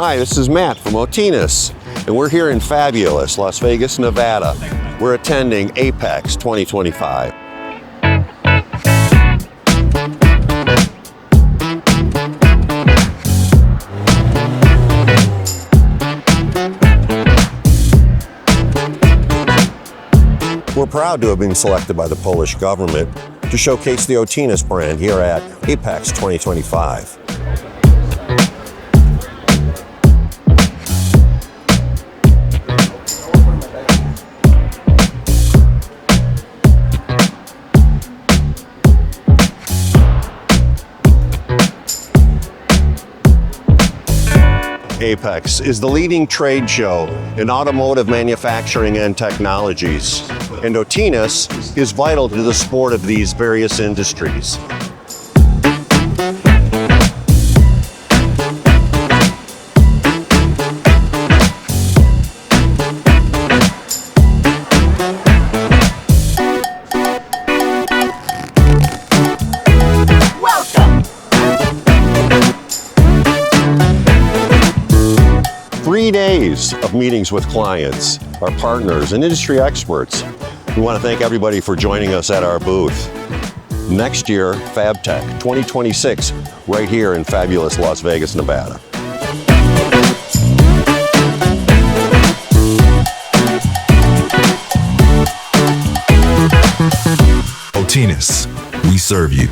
Hi, this is Matt from Otinus, and we're here in fabulous Las Vegas, Nevada. We're attending AAPEX 2025. We're proud to have been selected by the Polish government to showcase the Otinus brand here at AAPEX 2025. AAPEX is the leading trade show in automotive manufacturing and technologies, and Otinus is vital to the sport of these various industries. Welcome! 3 days of meetings with clients, our partners, and industry experts. We want to thank everybody for joining us at our booth. Next year, FabTech 2026, right here in fabulous Las Vegas, Nevada. Otinus, we serve you.